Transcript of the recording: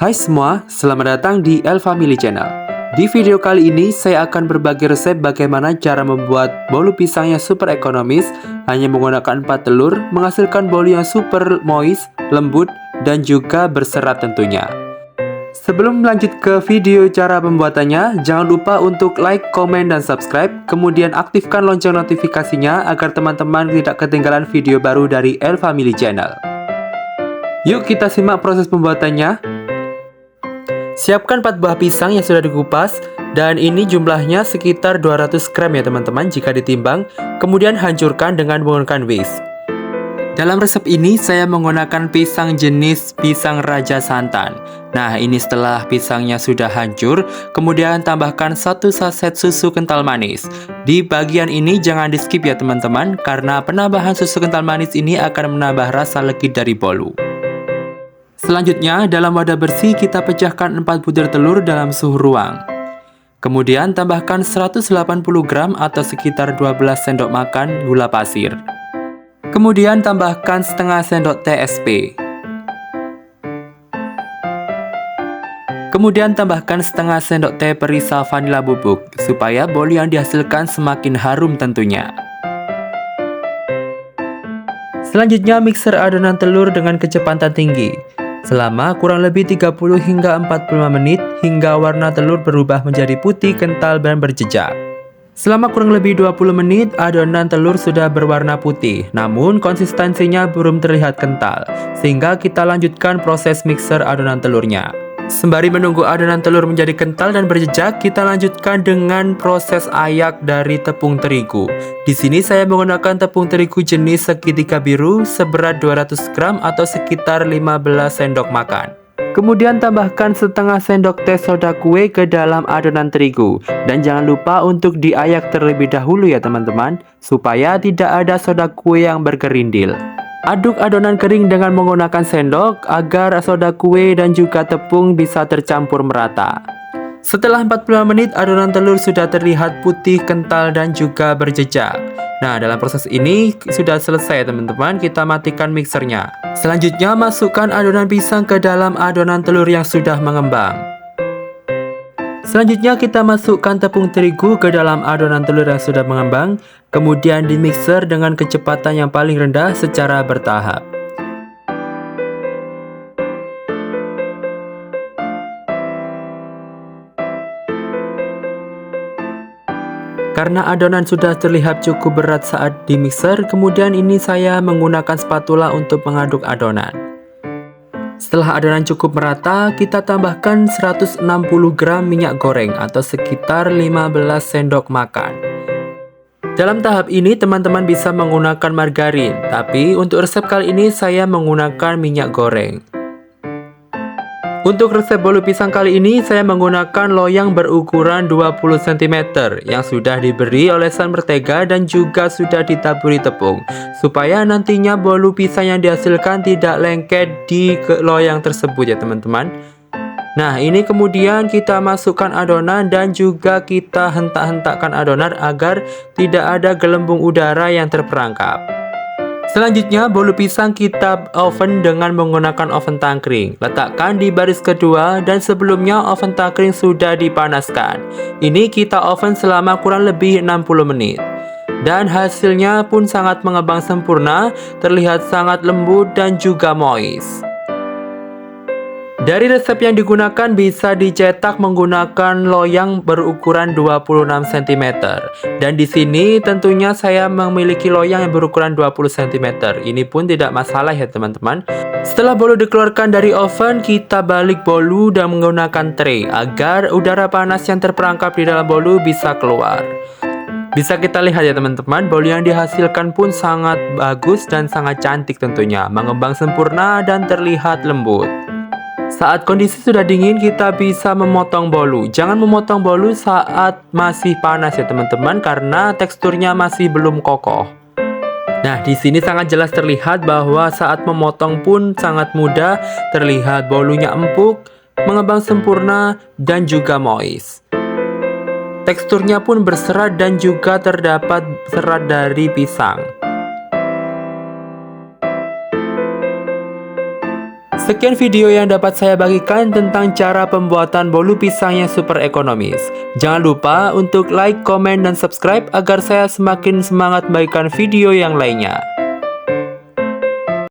Hai semua, selamat datang di El Family Channel. Di video kali ini, saya akan berbagi resep bagaimana cara membuat bolu pisang yang super ekonomis, hanya menggunakan 4 telur, menghasilkan bolu yang super moist, lembut, dan juga berserat tentunya. Sebelum lanjut ke video cara pembuatannya, jangan lupa untuk like, komen, dan subscribe, kemudian aktifkan lonceng notifikasinya agar teman-teman tidak ketinggalan video baru dari El Family Channel. Yuk kita simak proses pembuatannya. Siapkan 4 buah pisang yang sudah dikupas, dan ini jumlahnya sekitar 200 gram ya teman-teman jika ditimbang. Kemudian hancurkan dengan menggunakan whisk. Dalam resep ini saya menggunakan pisang jenis pisang raja santan. Nah, ini setelah pisangnya sudah hancur, kemudian tambahkan 1 saset susu kental manis. Di bagian ini jangan di skip ya teman-teman, karena penambahan susu kental manis ini akan menambah rasa legit dari bolu. Selanjutnya, dalam wadah bersih kita pecahkan 4 butir telur dalam suhu ruang. Kemudian tambahkan 180 gram atau sekitar 12 sendok makan gula pasir. Kemudian tambahkan setengah sendok teh SP. Kemudian tambahkan setengah sendok teh perisa vanila bubuk, supaya bolu yang dihasilkan semakin harum tentunya. Selanjutnya, mixer adonan telur dengan kecepatan tinggi selama kurang lebih 30 hingga 45 menit hingga warna telur berubah menjadi putih, kental, dan berjejak. Selama kurang lebih 20 menit, adonan telur sudah berwarna putih, namun konsistensinya belum terlihat kental, sehingga kita lanjutkan proses mixer adonan telurnya. Sembari menunggu adonan telur menjadi kental dan berjejak, kita lanjutkan dengan proses ayak dari tepung terigu. Di sini saya menggunakan tepung terigu jenis segitiga biru seberat 200 gram atau sekitar 15 sendok makan. Kemudian tambahkan setengah sendok teh soda kue ke dalam adonan terigu. Dan jangan lupa untuk diayak terlebih dahulu ya teman-teman, supaya tidak ada soda kue yang bergerindil. Aduk adonan kering dengan menggunakan sendok agar soda kue dan juga tepung bisa tercampur merata. Setelah 45 menit, adonan telur sudah terlihat putih, kental, dan juga berjejak. Nah, dalam proses ini sudah selesai teman-teman, kita matikan mixernya. Selanjutnya, masukkan adonan pisang ke dalam adonan telur yang sudah mengembang. Selanjutnya kita masukkan tepung terigu ke dalam adonan telur yang sudah mengembang, kemudian dimixer dengan kecepatan yang paling rendah secara bertahap. Karena adonan sudah terlihat cukup berat saat dimixer, kemudian ini saya menggunakan spatula untuk mengaduk adonan. Setelah adonan cukup merata, kita tambahkan 160 gram minyak goreng atau sekitar 15 sendok makan. Dalam tahap ini teman-teman bisa menggunakan margarin, tapi untuk resep kali ini saya menggunakan minyak goreng. Untuk resep bolu pisang kali ini saya menggunakan loyang berukuran 20 cm yang sudah diberi olesan mentega dan juga sudah ditaburi tepung, supaya nantinya bolu pisang yang dihasilkan tidak lengket di loyang tersebut ya teman-teman. Nah, ini kemudian kita masukkan adonan dan juga kita hentak-hentakkan adonan agar tidak ada gelembung udara yang terperangkap. Selanjutnya, bolu pisang kita oven dengan menggunakan oven tangkring. Letakkan di baris kedua dan sebelumnya oven tangkring sudah dipanaskan. Ini kita oven selama kurang lebih 60 menit. Dan hasilnya pun sangat mengembang sempurna, terlihat sangat lembut dan juga moist. Dari resep yang digunakan bisa dicetak menggunakan loyang berukuran 26 cm. Dan di sini tentunya saya memiliki loyang yang berukuran 20 cm. Ini pun tidak masalah ya teman-teman. Setelah bolu dikeluarkan dari oven, kita balik bolu dan menggunakan tray agar udara panas yang terperangkap di dalam bolu bisa keluar. Bisa kita lihat ya teman-teman, bolu yang dihasilkan pun sangat bagus dan sangat cantik tentunya, mengembang sempurna dan terlihat lembut. Saat kondisi sudah dingin, kita bisa memotong bolu. Jangan memotong bolu saat masih panas ya teman-teman, karena teksturnya masih belum kokoh. Nah, di sini sangat jelas terlihat bahwa saat memotong pun sangat mudah, terlihat bolunya empuk, mengembang sempurna, dan juga moist. Teksturnya pun berserat dan juga terdapat serat dari pisang. Sekian video yang dapat saya bagikan tentang cara pembuatan bolu pisang yang super ekonomis. Jangan lupa untuk like, komen, dan subscribe agar saya semakin semangat membagikan video yang lainnya.